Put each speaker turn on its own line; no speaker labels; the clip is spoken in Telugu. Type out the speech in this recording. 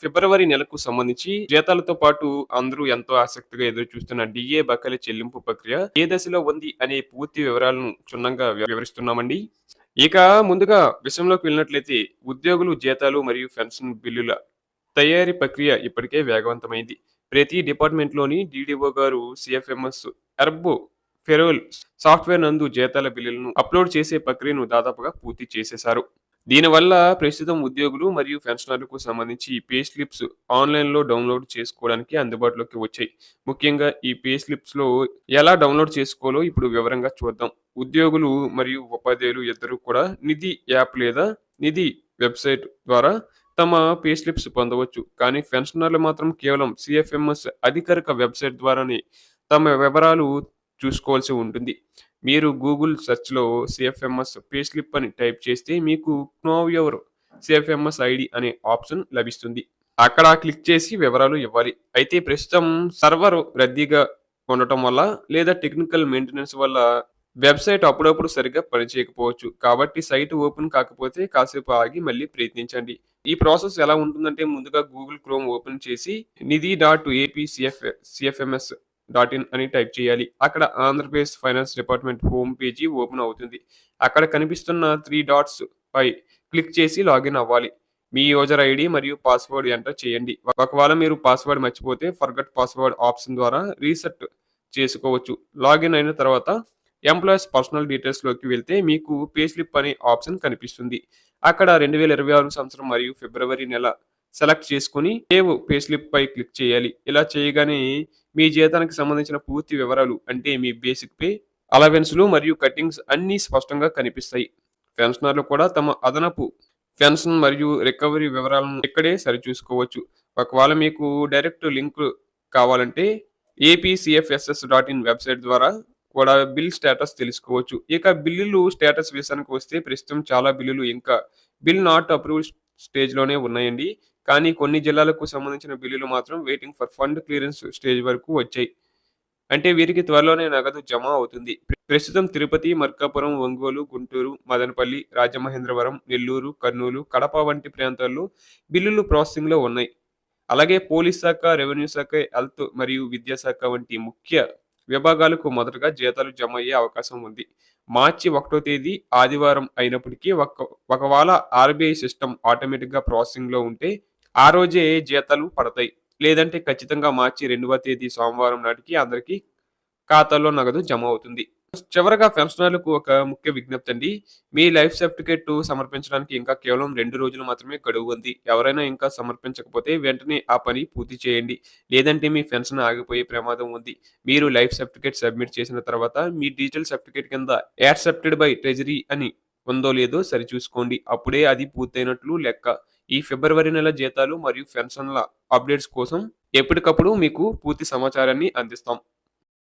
ఫిబ్రవరి నెలకు సంబంధించి జీతాలతో పాటు అందరూ ఎంతో ఆసక్తిగా ఎదురు చూస్తున్న డిఏ బకాయిల చెల్లింపు ప్రక్రియ ఏ దశలో ఉంది అనే పూర్తి వివరాలను క్షుణ్ణంగా వివరిస్తున్నామండి. ఇక ముందుగా విషయంలోకి వెళ్ళినట్లయితే ఉద్యోగులు జీతాలు మరియు పెన్షన్ బిల్లుల తయారీ ప్రక్రియ ఇప్పటికే వేగవంతమైంది. ప్రతి డిపార్ట్మెంట్‌లోని డీడీఓ గారు సీఎఫ్ఎంఎస్ ఎర్బ్ ఫెరోల్ సాఫ్ట్‌వేర్ నందు జీతాల బిల్లులను అప్‌లోడ్ చేసే ప్రక్రియను దాదాపుగా పూర్తి చేసేశారు. దీనివల్ల ప్రస్తుతం ఉద్యోగులు మరియు పెన్షనర్లకు సంబంధించి పే స్లిప్స్ ఆన్‌లైన్‌లో డౌన్‌లోడ్ చేసుకోవడానికి అందుబాటులోకి వచ్చాయి. ముఖ్యంగా ఈ పే స్లిప్స్‌లో ఎలా డౌన్‌లోడ్ చేసుకోవాలో ఇప్పుడు వివరంగా చూద్దాం. ఉద్యోగులు మరియు ఉపాధ్యాయులు ఇద్దరూ కూడా నిధి యాప్ లేదా నిధి వెబ్‌సైట్ ద్వారా తమ పే స్లిప్స్ పొందవచ్చు. కానీ పెన్షనర్లు మాత్రం కేవలం సీఎఫ్ఎంఎస్ అధికారిక వెబ్‌సైట్ ద్వారానే తమ వివరాలు చూసుకోవాల్సి ఉంటుంది. మీరు గూగుల్ సెర్చ్‌లో సీఎఫ్ఎంఎస్ పే స్లిప్ అని టైప్ చేస్తే మీకు నో యువర్ సీఎఫ్ఎంఎస్ ఐడీ అనే ఆప్షన్ లభిస్తుంది. అక్కడ క్లిక్ చేసి వివరాలు ఇవ్వాలి. అయితే ప్రస్తుతం సర్వర్ రద్దీగా ఉండటం వల్ల లేదా టెక్నికల్ మెయింటెనెన్స్ వల్ల వెబ్‌సైట్ అప్పుడప్పుడు సరిగ్గా పనిచేయకపోవచ్చు. కాబట్టి సైట్ ఓపెన్ కాకపోతే కాసేపు ఆగి మళ్ళీ ప్రయత్నించండి. ఈ ప్రాసెస్ ఎలా ఉంటుందంటే ముందుగా గూగుల్ క్రోమ్ ఓపెన్ చేసి నిధి.ఏపీ సిఎఫ్ఎంఎస్ అని టైప్ చేయాలి. అక్కడ Andhra Pradesh finance department home page open అవుతుంది. అక్కడ కనిపిస్తున్న 3 డాట్స్ పై క్లిక్ చేసి లాగిన్ అవ్వాలి. మీ యూజర్ ఐడీ మరియు పాస్వర్డ్ ఎంటర్ చేయండి. ఒకవేళ మీరు పాస్వర్డ్ మర్చిపోతే ఫర్గట్ పాస్వర్డ్ ఆప్షన్ ద్వారా రీసెట్ చేసుకోవచ్చు. లాగిన్ అయిన తర్వాత ఎంప్లాయీస్ పర్సనల్ డీటెయిల్స్‌లోకి వెళ్తే మీకు పే స్లిప్ అనే ఆప్షన్ కనిపిస్తుంది. అక్కడ 2026 సంవత్సరం మరియు ఫిబ్రవరి నెల సెలెక్ట్ చేసుకొని సేవ్ పే స్లిప్ పై క్లిక్ చేయాలి. ఇలా చేయగానే మీ జీతానికి సంబంధించిన పూర్తి వివరాలు అంటే మీ బేసిక్ పే, అలవెన్స్‌లు మరియు కట్టింగ్స్ అన్నీ స్పష్టంగా కనిపిస్తాయి. పెన్షనర్లు కూడా తమ అదనపు పెన్షన్ మరియు రికవరీ వివరాలను ఇక్కడే సరిచూసుకోవచ్చు. ఒకవేళ మీకు డైరెక్ట్ లింక్ కావాలంటే ఏపీసీఎఫ్ఎస్ఎస్.ఇన్ వెబ్‌సైట్ ద్వారా కూడా బిల్ స్టేటస్ తెలుసుకోవచ్చు. ఇక బిల్లులు స్టేటస్ విషయానికి వస్తే ప్రస్తుతం చాలా బిల్లులు ఇంకా బిల్ నాట్ అప్రూవ్డ్ స్టేజ్‌లోనే ఉన్నాయండి. కానీ కొన్ని జిల్లాలకు సంబంధించిన బిల్లులు మాత్రం waiting for fund clearance stage వరకు వచ్చాయి. అంటే వీరికి త్వరలోనే నగదు జమ అవుతుంది. ప్రస్తుతం తిరుపతి, మార్కాపురం, ఒంగోలు, గుంటూరు, మదనపల్లి, రాజమహేంద్రవరం, నెల్లూరు, కర్నూలు, కడప వంటి ప్రాంతాల్లో బిల్లులు ప్రాసెసింగ్‌లో ఉన్నాయి. అలాగే పోలీస్ శాఖ, రెవెన్యూ శాఖ, హెల్త్ మరియు విద్యాశాఖ వంటి ముఖ్య విభాగాలకు మొదటగా జీతాలు జమ అయ్యే అవకాశం ఉంది. మార్చి 1వ తేదీ ఆదివారం అయినప్పటికీ ఒకవేళ ఆర్‌బీఐ సిస్టమ్ ఆటోమేటిక్‌గా ప్రాసెసింగ్‌లో ఉంటే ఆ రోజే జీతాలు పడతాయి. లేదంటే ఖచ్చితంగా మార్చి 2వ తేదీ సోమవారం నాటికి అందరికీ ఖాతాలో నగదు జమ అవుతుంది. చివరగా పెన్షనర్లకు ఒక ముఖ్య విజ్ఞప్తి అండి. మీ లైఫ్ సర్టిఫికేట్ సమర్పించడానికి ఇంకా కేవలం 2 రోజులు మాత్రమే గడువు ఉంది. ఎవరైనా ఇంకా సమర్పించకపోతే వెంటనే ఆ పని పూర్తి చేయండి. లేదంటే మీ పెన్షన్ ఆగిపోయే ప్రమాదం ఉంది. మీరు లైఫ్ సర్టిఫికేట్ సబ్మిట్ చేసిన తర్వాత మీ డిజిటల్ సర్టిఫికేట్ కింద యాక్సెప్టెడ్ బై ట్రెజరీ అని ఉందో లేదో సరిచూసుకోండి. అప్పుడే అది పూర్తయినట్లు లెక్క. ఈ ఫిబ్రవరి నెల జీతాలు మరియు పెన్షన్ల అప్డేట్స్ కోసం ఎప్పటికప్పుడు మీకు పూర్తి సమాచారాన్ని అందిస్తాం.